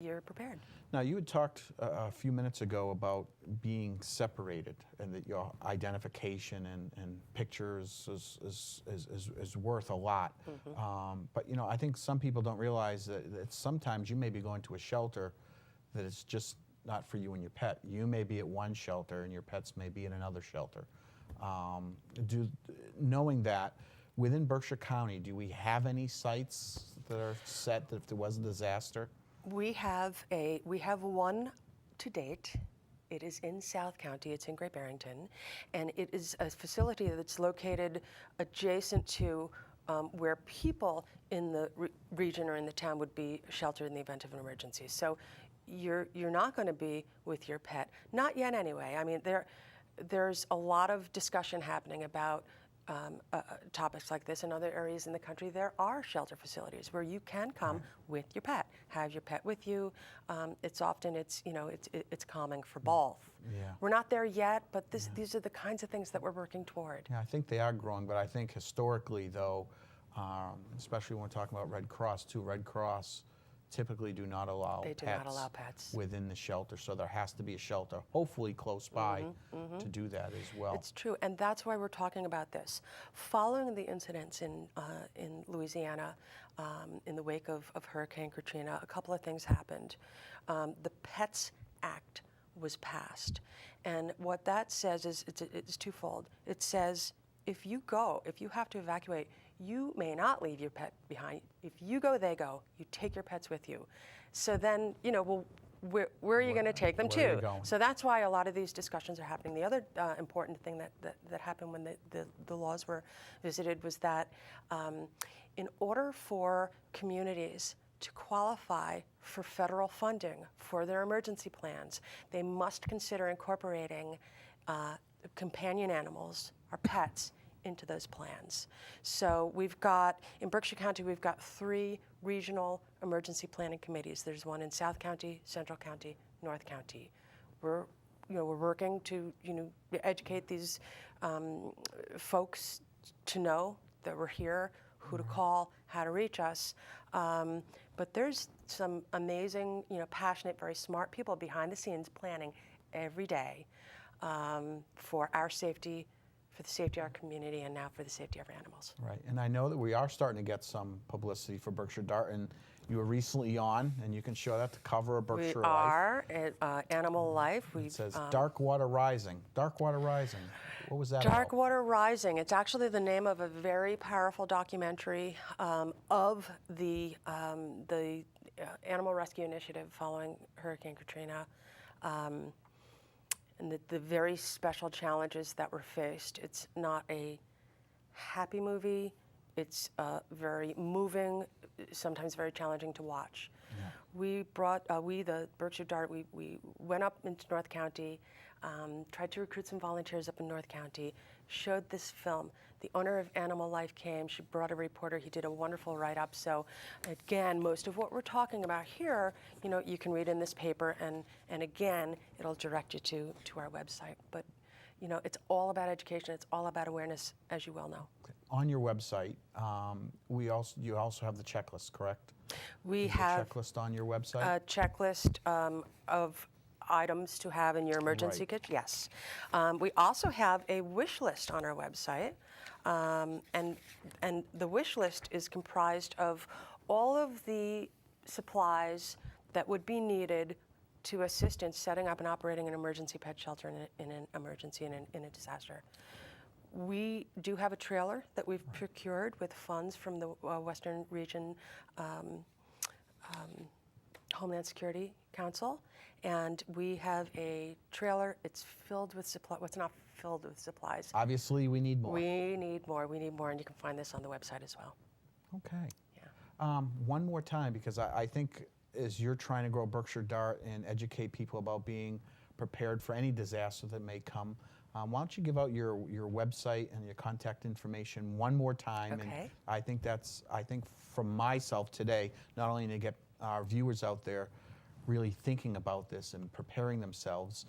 you're prepared. Now, you had talked a few minutes ago about being separated and that your identification and pictures is worth a lot. But, you know, I think some people don't realize that sometimes you may be going to a shelter that it's just not for you and your pet. You may be at one shelter and your pets may be in another shelter. Knowing that, within Berkshire County, do we have any sites that are set that if there was a disaster? We have one to date. It is in South County. It's in Great Barrington, and it is a facility that's located adjacent to where people in the region or in the town would be sheltered in the event of an emergency. So you're not going to be with your pet, not yet anyway. I mean, there's a lot of discussion happening about topics like this in other areas in the country. There are shelter facilities where you can come with your pet, have your pet with you. It's often it's calming for both. Yeah. We're not there yet, but these are the kinds of things that we're working toward. Yeah, I think they are growing, but I think historically, though, especially when we're talking about Red Cross too, Red Cross typically do not allow pets within the shelter, so there has to be a shelter, hopefully close by, to do that as well. It's true, and that's why we're talking about this. Following the incidents in Louisiana, in the wake of Hurricane Katrina, a couple of things happened. The Pets Act was passed, and what that says is it's twofold. It says if you have to evacuate, you may not leave your pet behind. If you go, they go. You take your pets with you. So then, well, where are you going to take them to? So that's why a lot of these discussions are happening. The other important thing that happened when the laws were visited was that in order for communities to qualify for federal funding for their emergency plans, they must consider incorporating companion animals, our pets, into those plans. So in Berkshire County, we've got 3 regional emergency planning committees. There's one in South County, Central County, North County. We're working to educate these folks to know that we're here, who to call, how to reach us. But there's some amazing, passionate, very smart people behind the scenes planning every day for our safety, for the safety of our community, and now for the safety of our animals. Right, and I know that we are starting to get some publicity for Berkshire Dart, and you were recently on, and you can show that, the cover of Berkshire Life. We are at Animal Life. It says Dark Water Rising. Dark Water Rising. What was that Dark about? Water Rising. It's actually the name of a very powerful documentary of the Animal Rescue Initiative following Hurricane Katrina. And the very special challenges that were faced. It's not a happy movie. It's very moving, sometimes very challenging to watch. Yeah. We brought, the Berkshire Dart, we went up into North County, tried to recruit some volunteers up in North County, showed this film. The owner of Animal Life came, she brought a reporter, he did a wonderful write-up. So again, most of what we're talking about here, you can read in this paper, and again, it'll direct you to our website. But it's all about education, it's all about awareness, as you well know. Okay. On your website, you also have the checklist, correct? We have a checklist on your website? A checklist of items to have in your emergency kit, yes. We also have a wish list on our website, and the wish list is comprised of all of the supplies that would be needed to assist in setting up and operating an emergency pet shelter in an emergency, in a disaster. We do have a trailer that we've procured with funds from the Western Region Homeland Security Council, and we have a trailer. It's filled with supplies. Well, it's not filled with supplies. Obviously, we need more. We need more, and you can find this on the website as well. Okay. Yeah. One more time, because I think as you're trying to grow Berkshire Dart and educate people about being prepared for any disaster that may come, why don't you give out your website and your contact information one more time? Okay. And I think from myself today, not only to get our viewers out there really thinking about this and preparing themselves,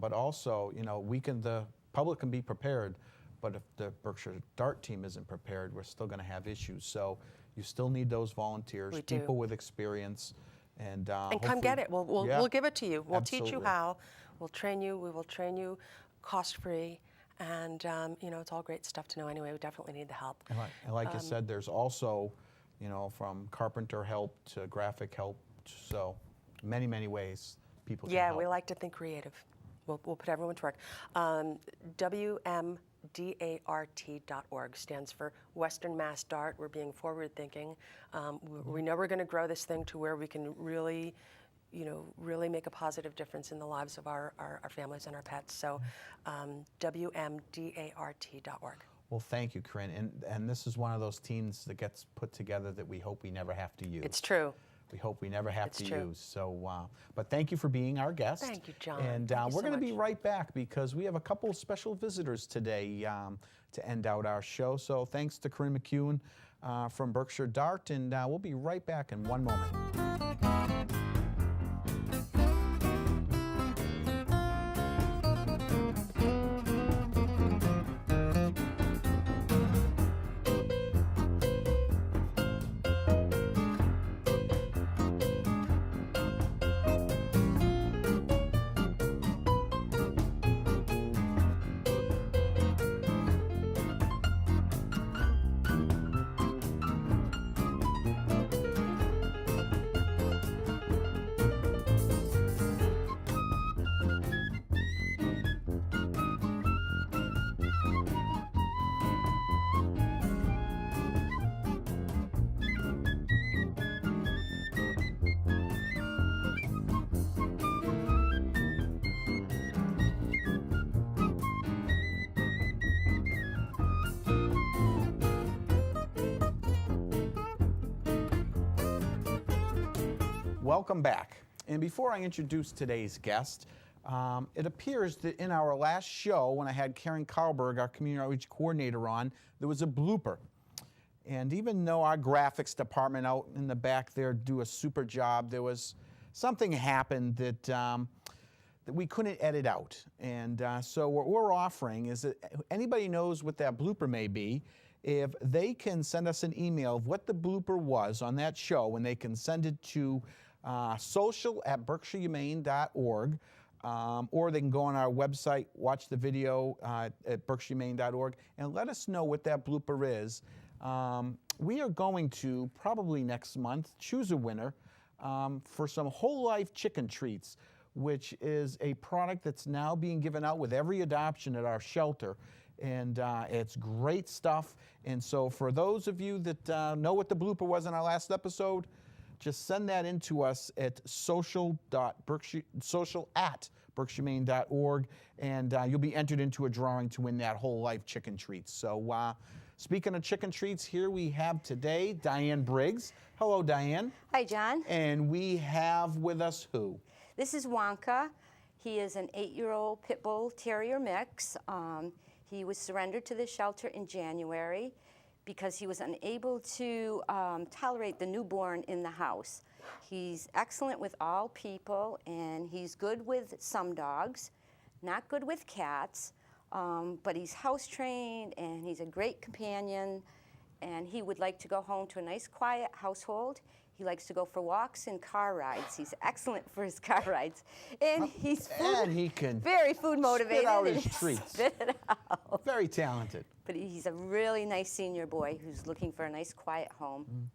but also, the public can be prepared, but if the Berkshire Dart team isn't prepared, we're still going to have issues. So you still need those volunteers, people with experience, And come get it. We'll give it to you. We'll teach you Absolutely. how. We'll train you. We will train you cost-free. And, it's all great stuff to know anyway. We definitely need the help. And like you said, there's also, from carpenter help to graphic help, so many, many ways people can help. Yeah, we like to think creative. We'll put everyone to work. WMDART.org stands for Western Mass Dart. We're being forward-thinking. We know we're going to grow this thing to where we can really make a positive difference in the lives of our families and our pets. So WMDART.org. Well, thank you, Corinne. And this is one of those teams that gets put together that we hope we never have to use. It's true. We hope we never have to true. use. So, but thank you for being our guest. Thank you, John. And Thank you we're so going to be much. right back because we have a couple of special visitors today to end out our show. So thanks to Corinne McEwen from Berkshire Dart, and we'll be right back in one moment. Welcome back. And before I introduce today's guest, it appears that in our last show, when I had Karen Karlberg, our community outreach coordinator, on, there was a blooper. And even though our graphics department out in the back there do a super job, there was something happened that we couldn't edit out. And so what we're offering is that anybody knows what that blooper may be, if they can send us an email of what the blooper was on that show, and they can send it to social@berkshirehumane.org, or they can go on our website, watch the video at berkshirehumane.org, and let us know what that blooper is. We are going to, probably next month, choose a winner for some whole life chicken treats, which is a product that's now being given out with every adoption at our shelter. And it's great stuff. And so for those of you that know what the blooper was in our last episode, just send that in to us at social@berkshirehumane.org, and you'll be entered into a drawing to win that whole life chicken treats. So speaking of chicken treats, here we have today Diane Briggs. Hello, Diane. Hi, John. And we have with us who? This is Wonka. He is an 8-year-old pit bull terrier mix. He was surrendered to the shelter in January because he was unable to tolerate the newborn in the house. He's excellent with all people, and he's good with some dogs, not good with cats, but he's house trained, and he's a great companion, and he would like to go home to a nice quiet household. He likes to go for walks and car rides. He's excellent for his car rides. And he's he can very food motivated. spit out and his treats. Spit it out. Very talented. But he's a really nice senior boy who's looking for a nice quiet home.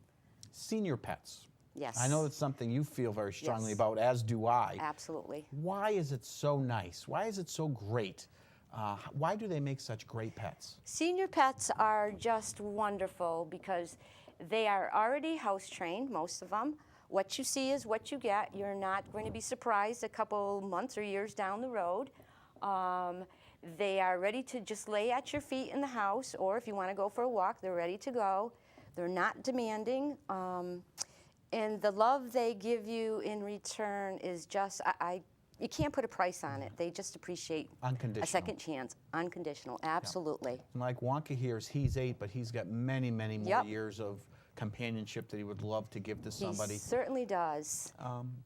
Senior pets. Yes. I know that's something you feel very strongly Yes. about, as do I. Absolutely. Why is it so nice? Why is it so great? Why do they make such great pets? Senior pets are just wonderful because they are already house trained, most of them. What you see is what you get. You're not going to be surprised a couple months or years down the road. They are ready to just lay at your feet in the house, or if you want to go for a walk, they're ready to go. They're not demanding. And the love they give you in return is just, you can't put a price on it. They just appreciate Unconditional. a second chance. Unconditional, absolutely. And like Wonka here, he's 8, but he's got many, many more Yep. years of companionship that he would love to give to somebody. He certainly does.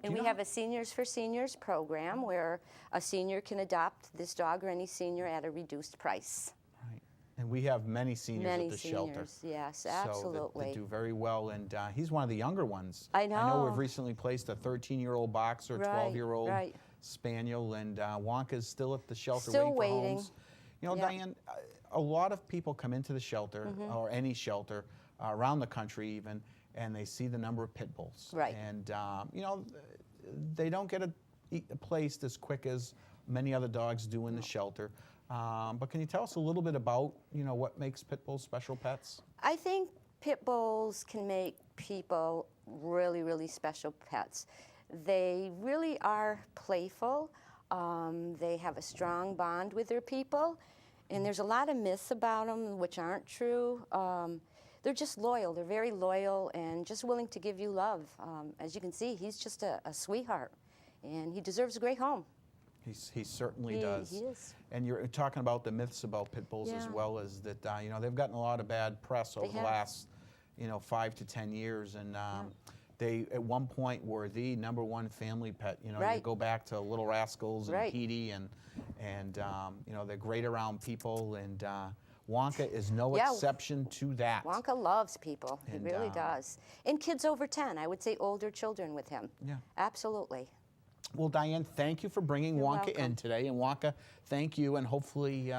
And we have a Seniors for Seniors program where a senior can adopt this dog or any senior at a reduced price. Right. And we have many seniors Many at the shelter. seniors, yes, So absolutely. that do very well, and he's one of the younger ones. I I know we've know. recently placed a 13-year-old boxer, Right, 12-year-old right. spaniel, and Wonka's still at the shelter Still waiting for waiting. homes. You know, Yep. Diane, a lot of people come into the shelter, or any shelter, around the country even, and they see the number of pit bulls. Right. And, you know, they don't get placed as quick as many other dogs do in the shelter. But can you tell us a little bit about, you know, what makes pit bulls special pets? I think pit bulls can make people really, really special pets. They really are playful. They have a strong bond with their people. And there's a lot of myths about them which aren't true. They're just loyal. They're very loyal and just willing to give you love. As you can see, he's just a sweetheart. And he deserves a great home. He certainly does. He is. And you're talking about the myths about pit bulls as Yeah. well as that, you know, they've gotten a lot of bad press over the have. last, you know, 5 to 10 years. And they, at one point, were the #1 family pet. You know, you Right. go back to Little Rascals and Right. Petey, and you know, they're great around people. And Wonka is no Yeah. exception to that. Wonka loves people. He And, really does. And kids over 10. I would say older children with him. Yeah. Absolutely. Well, Diane, thank you for bringing You're Wonka in welcome. today. And Wonka, thank you. And hopefully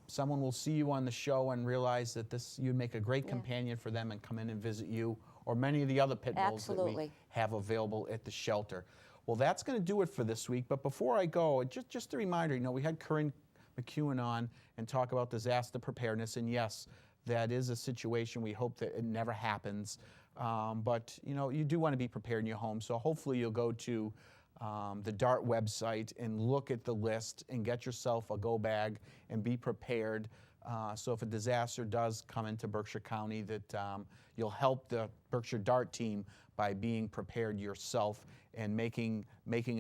someone will see you on the show and realize that you'd make a great companion for them and come in and visit you or many of the other pit bulls that we Absolutely. have available at the shelter. Well, that's going to do it for this week. But before I go, just a reminder, you know, we had Corinne McEwen on and talk about disaster preparedness. And yes, that is a situation. We hope that it never happens. But, you know, you do want to be prepared in your home. So hopefully you'll go to the DART website and look at the list and get yourself a go bag and be prepared. So if a disaster does come into Berkshire County, that you'll help the Berkshire DART team by being prepared yourself and making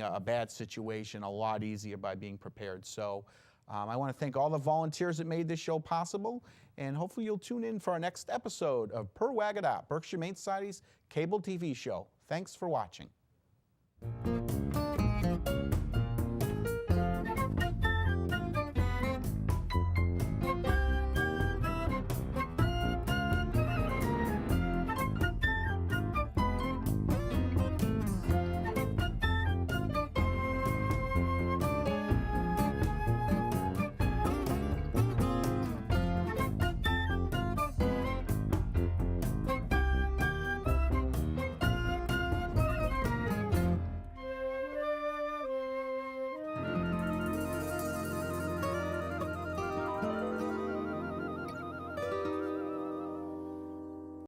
a bad situation a lot easier by being prepared. So I want to thank all the volunteers that made this show possible, and hopefully you'll tune in for our next episode of Purr Berkshire Humane Society's cable TV show. Thanks for watching.